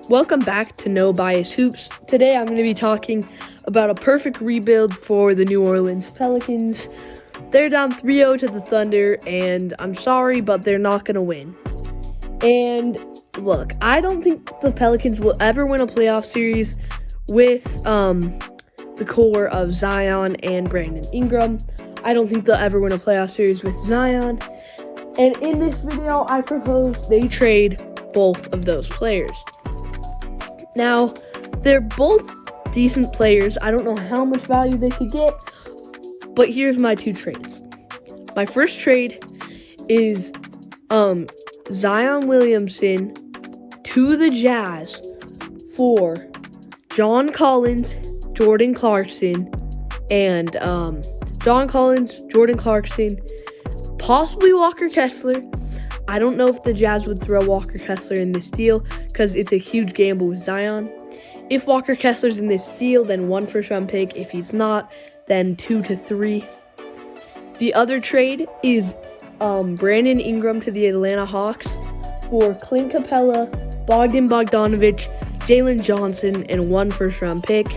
Welcome back to No Bias Hoops. Today I'm going to be talking about a perfect rebuild for the New Orleans Pelicans. They're down 3-0 to the Thunder, and I'm sorry, but they're not going to win. And look, I don't think the Pelicans will ever win a playoff series with the core of Zion and Brandon Ingram. I don't think they'll ever win a playoff series with Zion. And in this video, I propose they trade both of those players. Now, they're both decent players. I don't know how much value they could get, but here's my two trades. My first trade is Zion Williamson to the Jazz for John Collins, Jordan Clarkson, and possibly Walker Kessler. I don't know if the Jazz would throw Walker Kessler in this deal because it's a huge gamble with Zion. If Walker Kessler's in this deal, then 1 first-round pick. If he's not, then 2 to 3. The other trade is Brandon Ingram to the Atlanta Hawks for Clint Capella, Bogdan Bogdanovic, Jalen Johnson, and 1 first-round pick.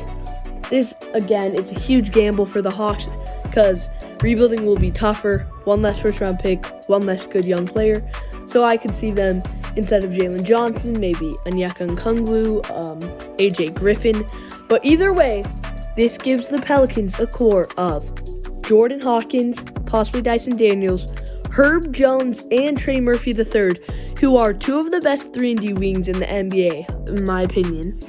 This, again, it's a huge gamble for the Hawks because rebuilding will be tougher. 1 less first-round pick, 1 less good young player. So I could see them, instead of Jalen Johnson, maybe Onyeka Okongwu, AJ Griffin. But either way, this gives the Pelicans a core of Jordan Hawkins, possibly Dyson Daniels, Herb Jones, and Trey Murphy III, who are 2 of the best 3-and-D wings in the NBA, in my opinion.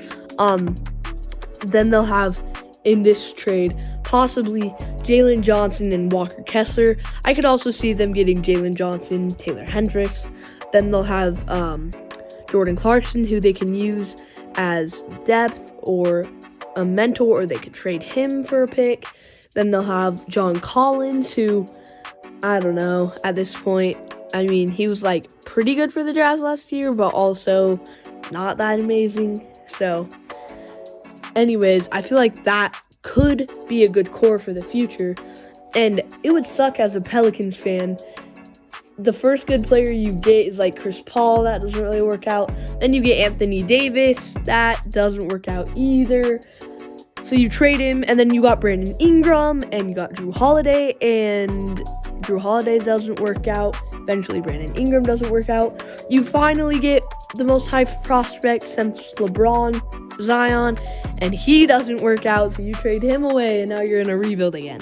Then they'll have, in this trade, possibly Jalen Johnson and Walker Kessler. I could also see them getting Jalen Johnson, Taylor Hendricks. Then they'll have Jordan Clarkson, who they can use as depth or a mentor, or they could trade him for a pick. Then they'll have John Collins, who, I don't know, at this point, I mean, he was pretty good for the Jazz last year, but also not that amazing. So, anyways, I feel like that could be a good core for the future, and it would suck as a Pelicans fan. The first good player you get is Chris Paul. That doesn't really work out. Then you get Anthony Davis. That doesn't work out either. So you trade him, and then you got Brandon Ingram, and you got Drew Holiday, and Drew Holiday doesn't work out. Eventually Brandon Ingram doesn't work out. You finally get the most hyped prospect since LeBron, Zion, and he doesn't work out, so you trade him away, and now you're in a rebuild again.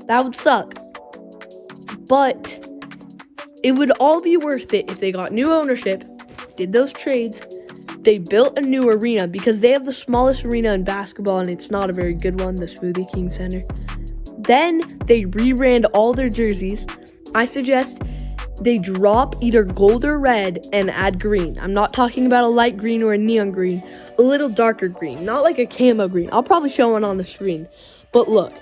That would suck. But it would all be worth it if they got new ownership, did those trades, they built a new arena, because they have the smallest arena in basketball, and it's not a very good one, the Smoothie King Center. Then they rebrand all their jerseys. I suggest they drop either gold or red and add green. I'm not talking about a light green or a neon green, a little darker green, not like a camo green. I'll probably show one on the screen. But look,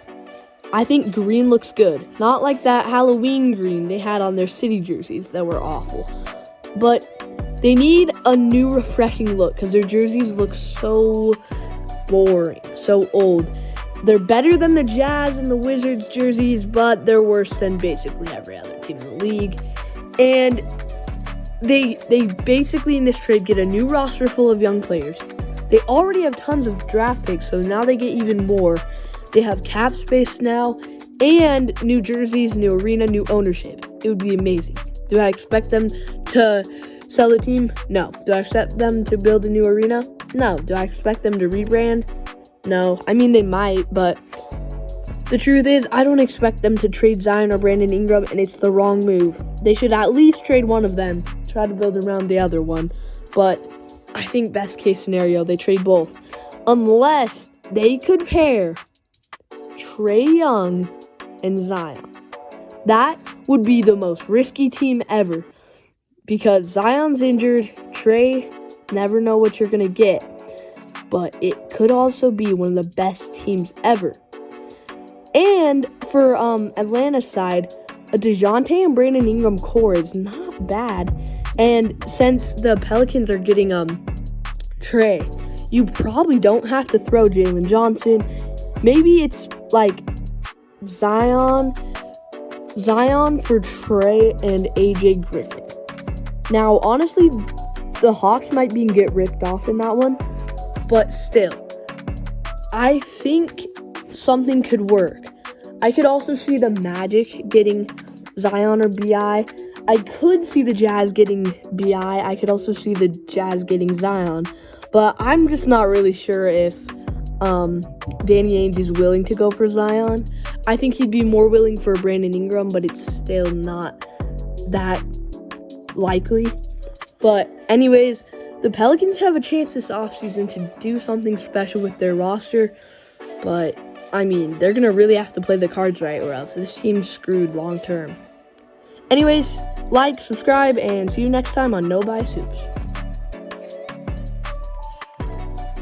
I think green looks good. Not like that Halloween green they had on their city jerseys that were awful. But they need a new refreshing look because their jerseys look so boring, so old. They're better than the Jazz and the Wizards jerseys, but they're worse than basically every other team in the league. And they basically in this trade get a new roster full of young players. They already have tons of draft picks, so now they get even more. They have cap space now, and new jerseys, new arena, new ownership. It would be amazing. Do I expect them to sell a team? No. Do I expect them to build a new arena? No. Do I expect them to rebrand? No. I mean, they might, but the truth is, I don't expect them to trade Zion or Brandon Ingram, and it's the wrong move. They should at least trade one of them, try to build around the other one. But I think best case scenario, they trade both. Unless they could pair Trae Young and Zion. That would be the most risky team ever, because Zion's injured, Trae, never know what you're going to get. But it could also be one of the best teams ever. And for Atlanta's side, a DeJounte and Brandon Ingram core is not bad. And since the Pelicans are getting Trae, you probably don't have to throw Jalen Johnson. Maybe it's Zion for Trae and AJ Griffin. Now, honestly, the Hawks might get ripped off in that one, but still, I think something could work. I could also see the Magic getting Zion or BI. I could see the Jazz getting BI. I could also see the Jazz getting Zion. But I'm just not really sure if Danny Ainge is willing to go for Zion. I think he'd be more willing for Brandon Ingram, but it's still not that likely. But anyways, the Pelicans have a chance this offseason to do something special with their roster. But, I mean, they're going to really have to play the cards right, or else this team's screwed long term. Anyways, like, subscribe, and see you next time on No Bias Hoops.